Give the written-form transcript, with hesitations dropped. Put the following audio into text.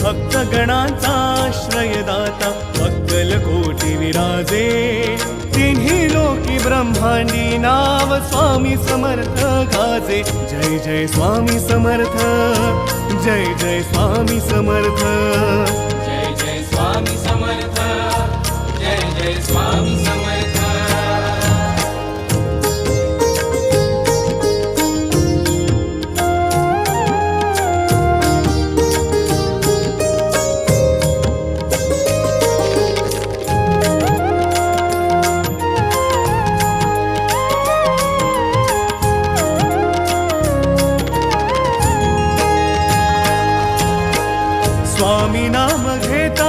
भक्तगणांचा आश्रयदाता अक्कलकोटी विराजे तिन्ही लोकी ब्रह्मांडी नाव स्वामी समर्थ गाजे जय जय स्वामी समर्थ जय जय स्वामी समर्थ जय जय स्वामी समर्थ जय जय स्वामी समर्थ स्वामी नाम घेता